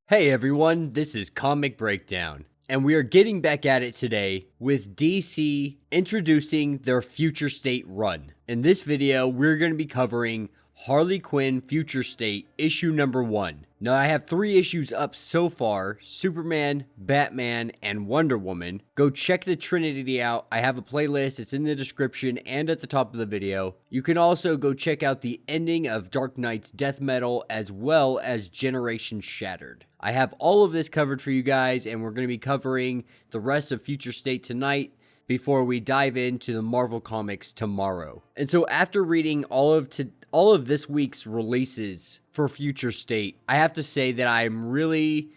Hey everyone, this is Comic Breakdown, and we are getting back at it today with DC introducing their Future State run. In this video, we're going to be covering Harley Quinn Future State issue number 1. Now I have 3 issues up so far: Superman, Batman, and Wonder Woman. Go check the Trinity out. I have a playlist, it's in the description and at the top of the video. You can also go check out the ending of Dark Knight's Death Metal as well as Generation Shattered. I have all of this covered for you guys, and we're going to be covering the rest of Future State tonight before we dive into the Marvel Comics tomorrow. And so after reading all of this week's releases for Future State, I have to say that I'm really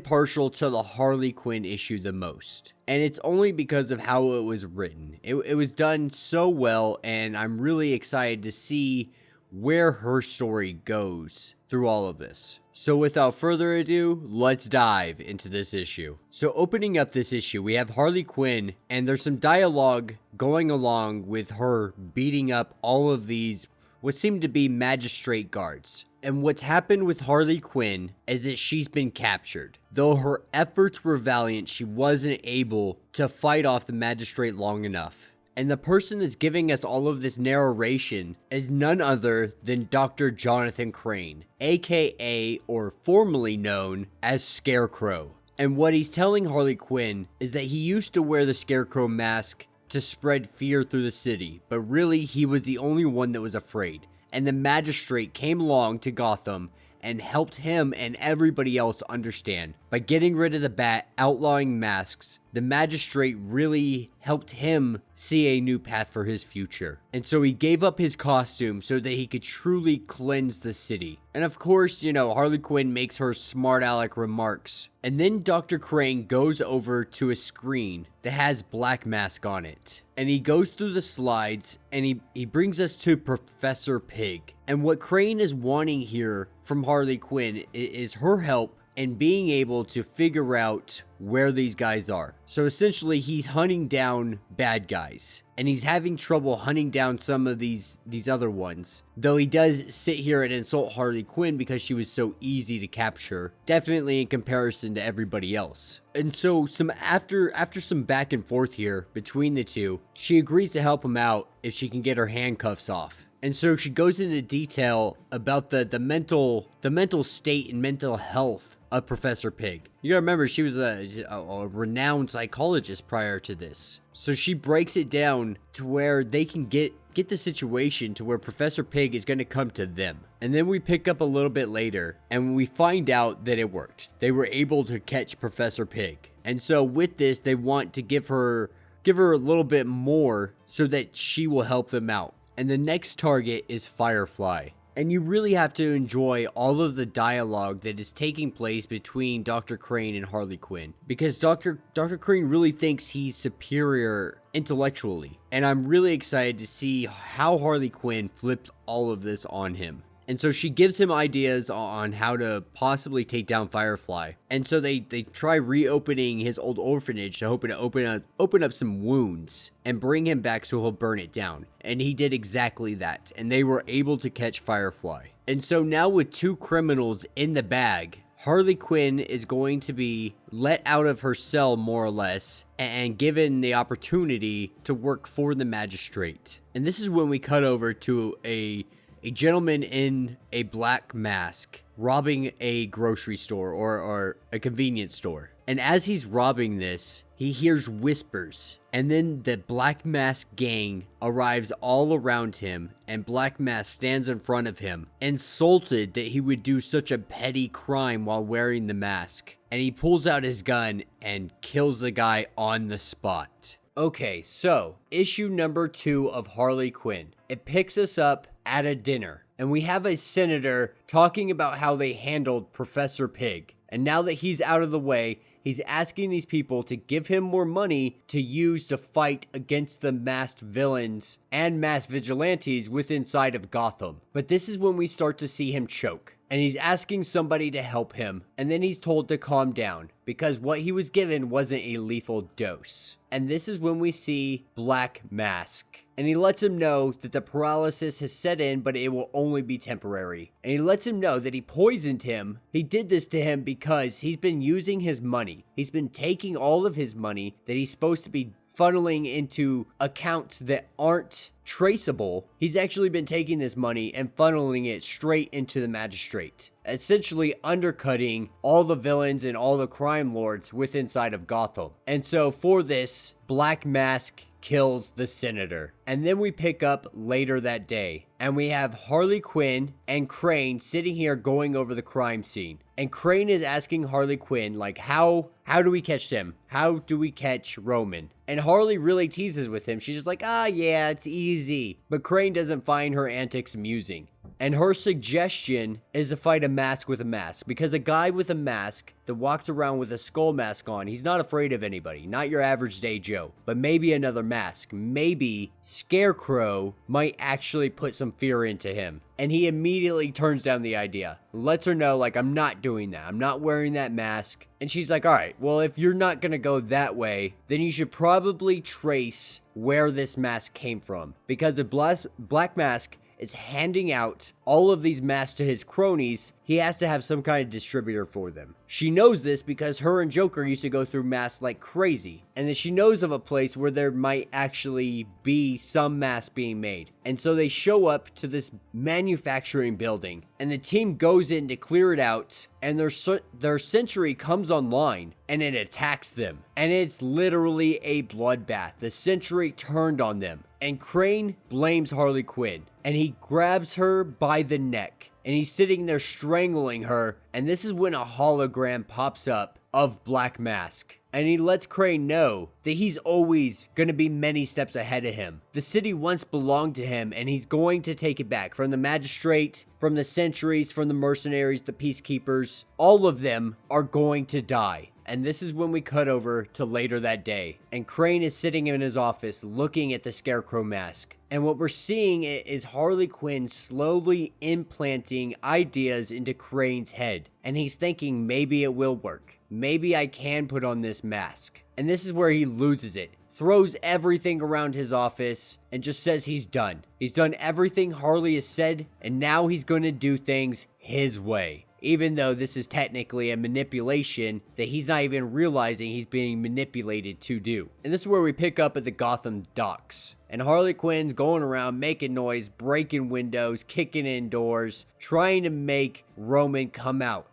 partial to the Harley Quinn issue the most. And it's only because of how it was written. It was done so well, and I'm really excited to see where her story goes through all of this. So without further ado, let's dive into this issue. So opening up this issue, we have Harley Quinn, and there's some dialogue going along with her beating up all of these what seem to be magistrate guards. And what's happened with Harley Quinn is that she's been captured. Though her efforts were valiant, she wasn't able to fight off the magistrate long enough. And the person that's giving us all of this narration is none other than Dr. Jonathan Crane, aka or formerly known as Scarecrow. And what he's telling Harley Quinn is that he used to wear the Scarecrow mask to spread fear through the city, but really he was the only one that was afraid. And the Magistrate came along to Gotham and helped him and everybody else understand. By getting rid of the Bat, outlawing masks, the Magistrate really helped him see a new path for his future. And so he gave up his costume so that he could truly cleanse the city. And of course, Harley Quinn makes her smart aleck remarks. And then Dr. Crane goes over to a screen that has Black Mask on it. And he goes through the slides, and he brings us to Professor Pig. And what Crane is wanting here from Harley Quinn is her help in being able to figure out where these guys are. So essentially, he's hunting down bad guys, and he's having trouble hunting down some of these other ones. Though he does sit here and insult Harley Quinn because she was so easy to capture, definitely in comparison to everybody else. And so after some back and forth here between the two, she agrees to help him out if she can get her handcuffs off. And so she goes into detail about the mental state and mental health of Professor Pig. You gotta remember, she was a renowned psychologist prior to this. So she breaks it down to where they can get the situation to where Professor Pig is going to come to them. And then we pick up a little bit later, and we find out that it worked. They were able to catch Professor Pig. And so with this, they want to give her a little bit more so that she will help them out. And the next target is Firefly. And you really have to enjoy all of the dialogue that is taking place between Dr. Crane and Harley Quinn. Because Dr. Crane really thinks he's superior intellectually. And I'm really excited to see how Harley Quinn flips all of this on him. And so she gives him ideas on how to possibly take down Firefly. And so they try reopening his old orphanage to hoping to open up some wounds and bring him back so he'll burn it down. And he did exactly that. And they were able to catch Firefly. And so now with 2 criminals in the bag, Harley Quinn is going to be let out of her cell more or less and given the opportunity to work for the Magistrate. And this is when we cut over to a gentleman in a black mask robbing a grocery store or a convenience store. And as he's robbing this, he hears whispers. And then the Black Mask gang arrives all around him, and Black Mask stands in front of him, insulted that he would do such a petty crime while wearing the mask. And he pulls out his gun and kills the guy on the spot. Okay, so issue number 2 of Harley Quinn. It picks us up at a dinner, and we have a senator talking about how they handled Professor Pig. And now that he's out of the way, he's asking these people to give him more money to use to fight against the masked villains and masked vigilantes within inside of Gotham. But this is when we start to see him choke. And he's asking somebody to help him, and then he's told to calm down because what he was given wasn't a lethal dose. And this is when we see Black Mask. and he lets him know that the paralysis has set in, but it will only be temporary. And he lets him know that he poisoned him. He did this to him because he's been using his money. He's been taking all of his money that he's supposed to be funneling into accounts that aren't traceable. He's actually been taking this money and funneling it straight into the Magistrate, essentially undercutting all the villains and all the crime lords within inside of Gotham. And so for this, Black Mask kills the senator. And then we pick up later that day, and we have Harley Quinn and Crane sitting here going over the crime scene. And Crane is asking Harley Quinn, like, how do we catch them? How do we catch Roman? And Harley really teases with him. She's just like, yeah, it's easy. But Crane doesn't find her antics amusing. And her suggestion is to fight a mask with a mask, because a guy with a mask that walks around with a skull mask on, he's not afraid of anybody, not your average day Joe, but maybe another mask. Maybe Scarecrow might actually put some fear into him. And he immediately turns down the idea, lets her know, like, I'm not doing that. I'm not wearing that mask. And she's like, all right, well, if you're not going to go that way, then you should probably trace where this mask came from, because the Black Mask is handing out all of these masks to his cronies. He has to have some kind of distributor for them. She knows this because her and Joker used to go through masks like crazy. And then she knows of a place where there might actually be some masks being made. And so they show up to this manufacturing building, and the team goes in to clear it out, and their sentry comes online and it attacks them. And it's literally a bloodbath. The sentry turned on them. And Crane blames Harley Quinn, and he grabs her by the neck, and he's sitting there strangling her. And this is when a hologram pops up of Black Mask, and he lets Crane know that he's always going to be many steps ahead of him. The city once belonged to him, and he's going to take it back from the Magistrate, from the sentries, from the mercenaries, the peacekeepers. All of them are going to die. And this is when we cut over to later that day, and Crane is sitting in his office looking at the Scarecrow mask. And what we're seeing is Harley Quinn slowly implanting ideas into Crane's head. And he's thinking, maybe it will work. Maybe I can put on this mask. And this is where he loses it. Throws everything around his office and just says he's done. He's done everything Harley has said, and now he's going to do things his way. Even though this is technically a manipulation that he's not even realizing he's being manipulated to do. And this is where we pick up at the Gotham docks. And Harley Quinn's going around making noise, breaking windows, kicking in doors, trying to make Roman come out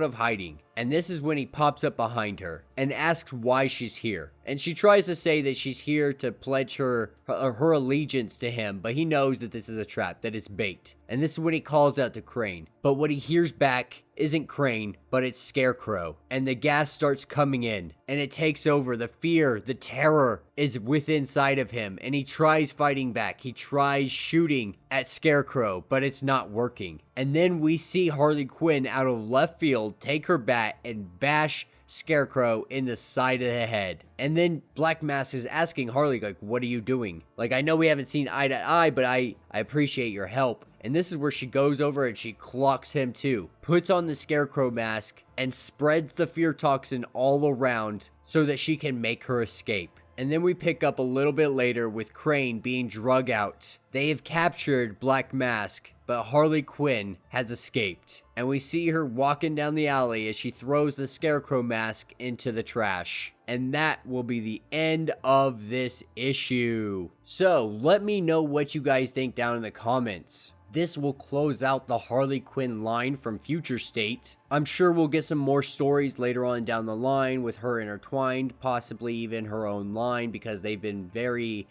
of hiding. And this is when he pops up behind her and asks why she's here. And she tries to say that she's here to pledge her allegiance to him, but he knows that this is a trap, that it's bait. And this is when he calls out to Crane. But what he hears back isn't Crane, but it's Scarecrow. And the gas starts coming in, and it takes over. The fear, the terror is within inside of him, and he tries fighting back. He tries shooting at Scarecrow, but it's not working. And then we see Harley Quinn out of left field take her bat and bash Scarecrow in the side of the head. And then Black Mask is asking Harley, like, what are you doing? Like, I know we haven't seen eye to eye, but I appreciate your help. And this is where she goes over and she clocks him too. Puts on the Scarecrow mask and spreads the fear toxin all around so that she can make her escape. And then we pick up a little bit later with Crane being drug out. They have captured Black Mask, but Harley Quinn has escaped. And we see her walking down the alley as she throws the Scarecrow mask into the trash. And that will be the end of this issue. So let me know what you guys think down in the comments. This will close out the Harley Quinn line from Future State. I'm sure we'll get some more stories later on down the line with her intertwined, possibly even her own line, because they've been very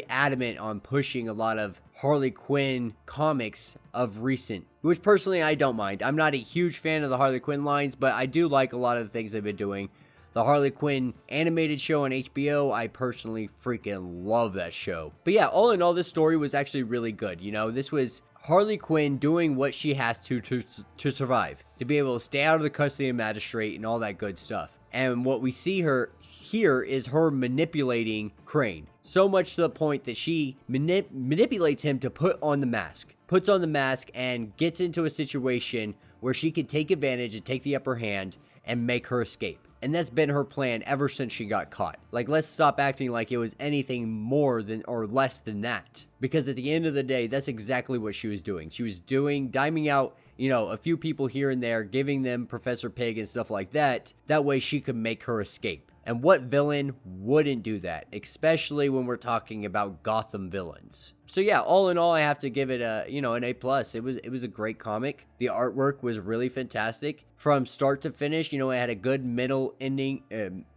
adamant on pushing a lot of Harley Quinn comics of recent, which personally I don't mind. I'm not a huge fan of the Harley Quinn lines, but I do like a lot of the things they've been doing. The Harley Quinn animated show on HBO, I personally freaking love that show. But yeah, all in all, this story was actually really good. You know, this was Harley Quinn doing what she has to survive, to be able to stay out of the custody of Magistrate and all that good stuff. And what we see her here is her manipulating Crane. So much to the point that she manipulates him to put on the mask. Puts on the mask and gets into a situation where she can take advantage and take the upper hand and make her escape. And that's been her plan ever since she got caught. Like, let's stop acting like it was anything more than or less than that. Because at the end of the day, that's exactly what she was doing. She was diming out, you know, a few people here and there, giving them Professor Pig and stuff like that. That way she could make her escape. And what villain wouldn't do that, especially when we're talking about Gotham villains? So yeah, all in all, I have to give it a, you know, an A+. It was a great comic. The artwork was really fantastic from start to finish. You know, it had a good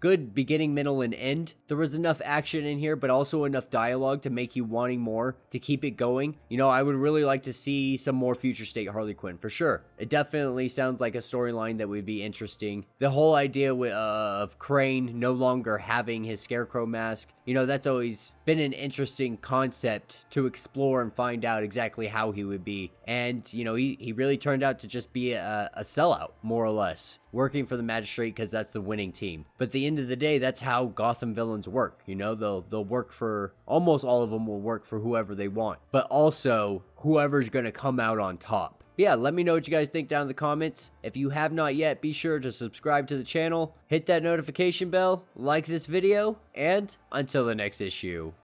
good beginning, middle, and end. There was enough action in here, but also enough dialogue to make you wanting more, to keep it going. You know, I would really like to see some more Future State Harley Quinn for sure. It definitely sounds like a storyline that would be interesting. The whole idea of Crane no longer having his Scarecrow mask, you know, that's always been an interesting concept to explore and find out exactly how he would be. And, you know, he really turned out to just be a sellout, more or less, working for the Magistrate because that's the winning team. But at the end of the day, that's how Gotham villains work. You know, they'll work for, almost all of them will work for whoever they want, but also whoever's going to come out on top. Yeah, let me know what you guys think down in the comments. If you have not yet, be sure to subscribe to the channel, hit that notification bell, like this video, and until the next issue.